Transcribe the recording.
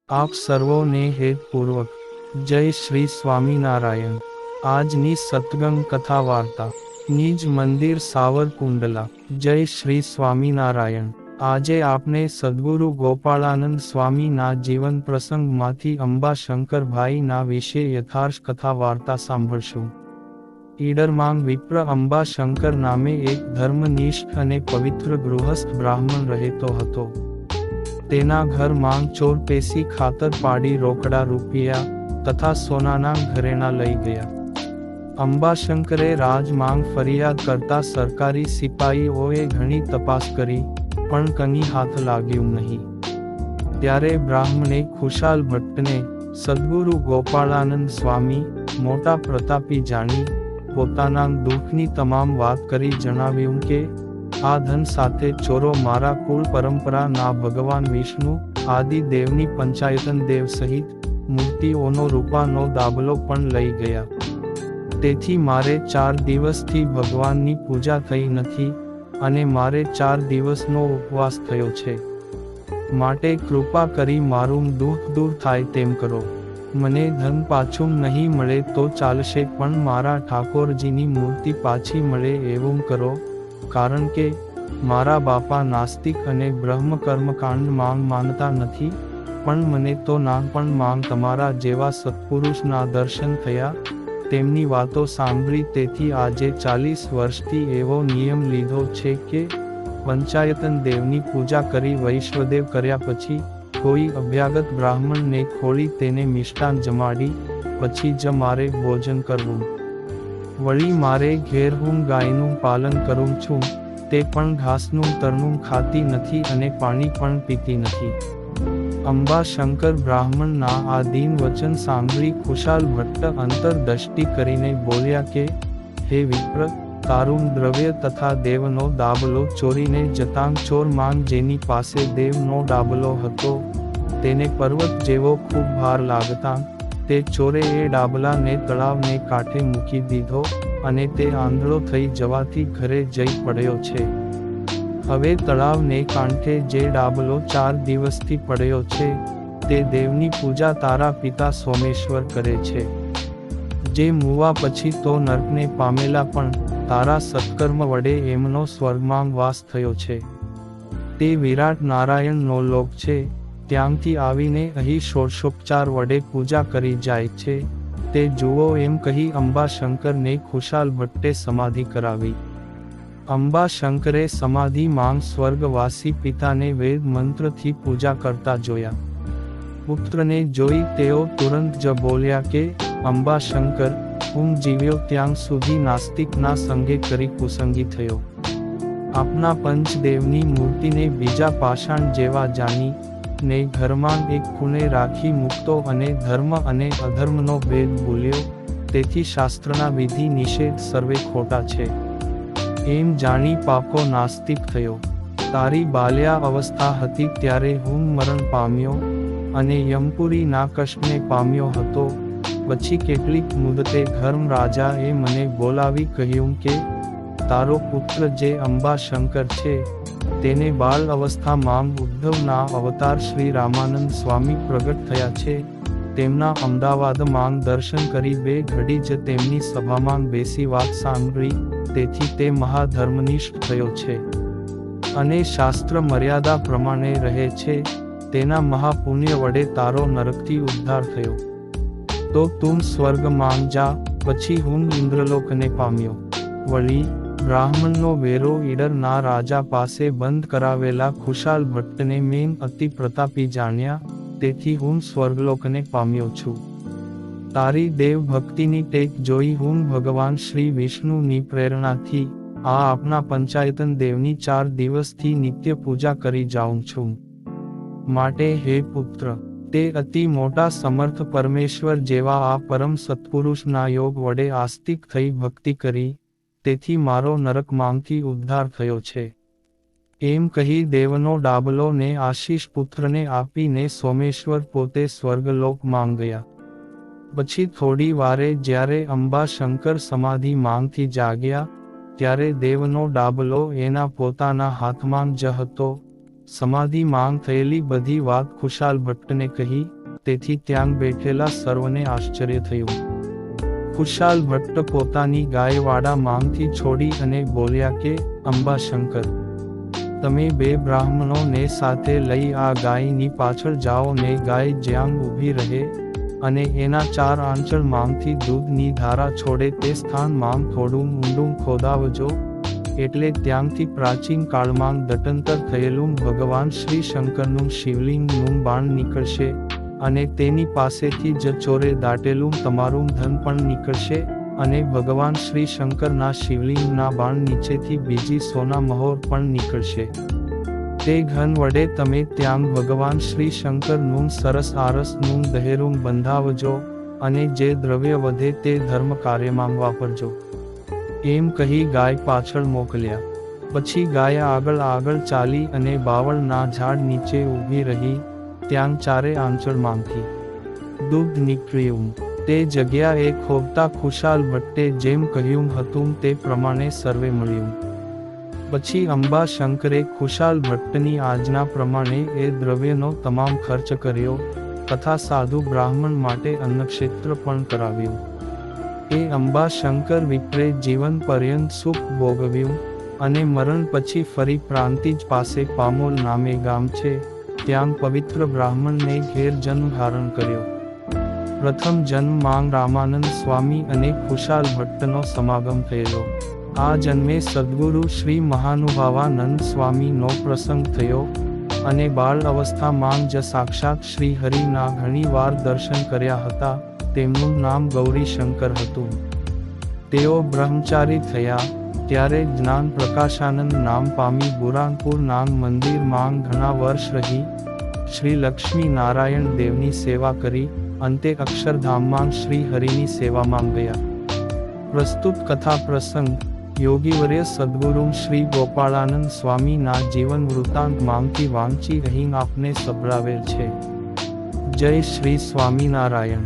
આપ સર્વોને હેતપૂર્વક જય શ્રી સ્વામિનારાયણ। આજની સત્સંગ કથા વાર્તા નિજ મંદિર સાવરકુંડલા। જય શ્રી સ્વામિનારાયણ। આજે આપને સદ્ગુરુ ગોપાળાનંદ સ્વામીના જીવન પ્રસંગમાંથી અંબાશંકરભાઈના વિશે યથાર્થ કથા વાર્તા સાંભળશું। ઈડરમાં વિપ્ર અંબાશંકર નામે એક ધર્મનિષ્ઠ અને પવિત્ર ગૃહસ્થ બ્રાહ્મણ રહેતો હતો। તેના ઘરમાં ચોર પેસી ખાતર પાડી રોકડા રૂપિયા તથા સોનાના ઘરેણા લઈ ગયા। અંબાશંકરે રાજમાંગ ફરિયાદ કરતા સરકારી સિપાહીઓએ ઘણી તપાસ કરી પણ કંઈ હાથ લાગ્યું નહીં। ત્યારે બ્રાહ્મણે ખુશાલ ભટ્ટને સદ્ગુરુ ગોપાળાનંદ સ્વામી મોટા પ્રતાપી જાણી પોતાના દુઃખની તમામ વાત કરી જણાવ્યું કે આ ધન સાથે ચોરો મારા કુળ પરંપરા ના ભગવાન વિષ્ણુ આદિ દેવની પંચાયતન દેવ સહિત મૂર્તિઓનો રૂપાનો દાબલો પણ લઈ ગયા। તેથી મારે 4 દિવસથી ભગવાનની પૂજા થઈ નથી અને મારે 4 દિવસનો ઉપવાસ થયો છે। માટે કૃપા કરી મારું દુઃખ દૂર થાય તેમ કરો। મને ધન પાછું નહીં મળે તો ચાલશે પણ મારા ઠાકોરજીની મૂર્તિ પાછી મળે એવું કરો, કારણ કે મારા બાપા નાસ્તિક અને બ્રહ્મ કર્મકાંડ માંગ માનતા નથી, પણ મને તો નાનપણમાં તમારા જેવા સત્પુરુષના દર્શન થયા, તેમની વાતો સાંભળી, તેથી આજે 40 વર્ષથી એવો નિયમ લીધો છે કે પંચાયતન દેવની પૂજા કરી વૈશ્વદેવ કર્યા પછી કોઈ અભ્યાગત બ્રાહ્મણને ખોળી તેને મિષ્ટાન જમાડી પછી જ મારે ભોજન કરવું। વળી મારે ઘેર હું ગાયનું પાલન કરું છું, તે પણ ઘાસનું તરણું ખાતી નથી અને પાણી પણ પીતી નથી। અંબાશંકર બ્રાહ્મણના આ દીન વચન સાંભળી ખુશાલ ભટ્ટ અંતરદૃષ્ટિ કરીને બોલ્યા કે હે વિપ્ર, તારું દ્રવ્ય તથા દેવનો દાબલો ચોરીને જતાં ચોરમાંગ જેની પાસે દેવનો દાબલો હતો તેને પર્વત જેવો ખૂબ ભાર લાગતાં તે ચોરે એ ડાબલાને તળાવને કાંઠે મૂકી દીધો અને તે આંધળો થઈ જવાથી ઘરે જઈ પડ્યો છે। હવે તળાવને કાંઠે જે ડાબલો 4 દિવસથી પડ્યો છે તે દેવની પૂજા તારા પિતા સોમેશ્વર કરે છે, જે મુવા પછી તો નર્કને પામેલા પણ તારા સત્કર્મ વડે એમનો સ્વર્ગમાં વાસ થયો છે। તે વિરાટ નારાયણનો લોક છે, ત્યાંથી આવીને અહીં ષોડશોપચાર વડે પૂજા કરી જાય છે, તે જુઓ એમ કહી અંબાશંકરને ખુશાલ ભટ્ટે સમાધિ કરાવી। અંબાશંકરે સમાધિ માંગ સ્વર્ગવાસી પિતાને વેદ મંત્રથી પૂજા કરતા જોયા। પુત્રને જોઈ તેઓ તુરંત જ બોલ્યા કે અંબાશંકર, હું જીવ્યો ત્યાં સુધી નાસ્તિકના સંગે કરી કુસંગી થયો। આપના પંચદેવની મૂર્તિને બીજા પાષાણ જેવા જાણી ને ઘરમાં એક ખૂણે રાખી મૂકતો અને ધર્મ અને અધર્મનો ભેદ ભૂલ્યો, તેથી શાસ્ત્રના વિધિ નિષેધ સર્વે ખોટા છે એમ જાણી પાકો નાસ્તિક થયો। તારી બાલ્યા અવસ્થા હતી ત્યારે હું મરણ પામ્યો અને યમપુરીના કષ્ટને પામ્યો હતો। પછી કેટલીક મુદતે ધર્મ રાજાએ મને બોલાવી કહ્યું કે તારો પુત્ર જે અંબાશંકર છે તેને બાળ અવસ્થામાં ઉદ્ધવના અવતાર શ્રી રામાનંદ સ્વામી પ્રગટ થયા છે, તેમના અમદાવાદમાં દર્શન કરી 2 ઘડી જ તેમની સભામાં બેસી વાત સાંભળી, તેથી તે મહાધર્મનિષ્ઠ થયો છે અને શાસ્ત્ર મર્યાદા પ્રમાણે રહે છે, તેના મહાપુણ્ય વડે તારો નરકથી ઉદ્ધાર થયો। તો તું સ્વર્ગમાં જા, પછી હું ઇન્દ્રલોકને પામ્યો। વળી બ્રાહ્મણનો વેરો ઈડરના રાજા પાસે બંધ કરાવેલા ખુશાલ ભટ્ટને મેં અતિ પ્રતાપી જાણ્યા, તેથી હું સ્વર્ગલોકને પામ્યો છું। તારી દેવ ભક્તિની ટેક જોઈ હું ભગવાન શ્રી વિષ્ણુની પ્રેરણાથી આ આપના પંચાયતન દેવની 4 દિવસથી નિત્ય પૂજા કરી જાઉં છું। માટે હે પુત્ર, તે અતિ મોટા સમર્થ પરમેશ્વર જેવા આ પરમ સત્પુરુષના યોગ વડે આસ્તિક થઈ ભક્તિ કરી, તેથી મારો નરકમાંથી ઉદ્ધાર થયો છે। એમ કહી દેવનો ડાબલો ને આશીષ પુત્રને આપીને સોમેશ્વર પોતે સ્વર્ગલોકમાં ગયા। પછી થોડી વારે જ્યારે અંબાશંકર સમાધિ માંગથી જાગ્યા ત્યારે દેવનો ડાબલો એના પોતાના હાથમાં જ હતો, સમાધિ માંગ થયેલી બધી વાત ખુશાલ ભટ્ટને કહી, તેથી ત્યાં બેઠેલા સર્વને આશ્ચર્ય થયું. ખુશાલ ભટ્ટ પોતાની ગાયવાડા માંગથી છોડી અને બોલ્યા કે, અંબાશંકર, તમે બે બ્રાહ્મણો ને સાથે લઈ આ ગાયની પાછળ જાઓ ને ગાય જ્યાં ઊભી રહે અને એના 4 આંચળ માંગથી દૂધની ધારા છોડે તે સ્થાન માંગ થોડું ઊંડું ખોદાવજો, એટલે ત્યાંથી પ્રાચીન કાળમાં દટંતર થયેલું ભગવાન શ્રી શંકરનું શિવલિંગનું બાણ નીકળશે અને તેની પાસેથી જ ચોરે દાટેલું તમારું ધન પણ નીકળશે અને ભગવાન શ્રી શંકરના શિવલિંગના બાણ નીચેથી બીજી સોના મહોર પણ નીકળશે. તે ઘન વડે તમે ત્યાં ભગવાન શ્રી શંકરનું સરસ આરસનું દહેરું બંધાવજો અને જે દ્રવ્ય વધે તે ધર્મ કાર્યમાં વાપરજો. એમ કહી ગાય પાછળ મોકલ્યા. પછી ગાય આગળ ચાલી અને બાવળના ઝાડ નીચે ઊભી રહી. ત્યાં 4 આંચળમાંથી દૂધ નીકળ્યું. તે જગ્યાએ ખોબતા ખુશાલ ભટ્ટે જેમ કહ્યું હતું તે પ્રમાણે સર્વે મળ્યું. પછી અંબાશંકરે ખુશાલ ભટ્ટની આજ્ઞા પ્રમાણે એ દ્રવ્યનો તમામ ખર્ચ કર્યો તથા સાધુ બ્રાહ્મણ માટે અન્નક્ષેત્ર પણ કરાવ્યું. એ અંબાશંકર વિપ્રે જીવન પર્યંત સુખ ભોગવ્યું અને મરણ પછી ફરી પ્રાંતિજ પાસે પામોલ નામે ગામ છે, ત્યાં પવિત્ર બ્રાહ્મણને ઘેર જન્મ ધારણ કર્યો. પ્રથમ જન્મ માંગ રામાનંદ સ્વામી અને ખુશાલ ભટ્ટનો સમાગમ થયેલો. આ જન્મે સદ્ગુરુ શ્રી મહાનુભાવાનંદ સ્વામીનો પ્રસંગ થયો અને બાળ અવસ્થામાં જ સાક્ષાત શ્રી હરિના ઘણી વાર દર્શન કર્યા હતા. તેમનું નામ ગૌરીશંકર હતું. તેઓ બ્રહ્મચારી થયા ત્યારે જ્ઞાન પ્રકાશાનંદ નામ પામી બુરાનપુર નામ મંદિર માંગ ઘણા વર્ષ રહી શ્રી લક્ષ્મી નારાયણ દેવની સેવા કરી અંતે અક્ષરધામમાં શ્રી હરિની સેવામાં ગયા. પ્રસ્તુત કથા પ્રસંગ યોગીવર્ય સદ્ગુરુ શ્રી ગોપાળાનંદ સ્વામીના જીવન વૃત્તાંત માંગથી વાંચી અહીં આપને સંભળાવેલ છે. જય શ્રી સ્વામિનારાયણ.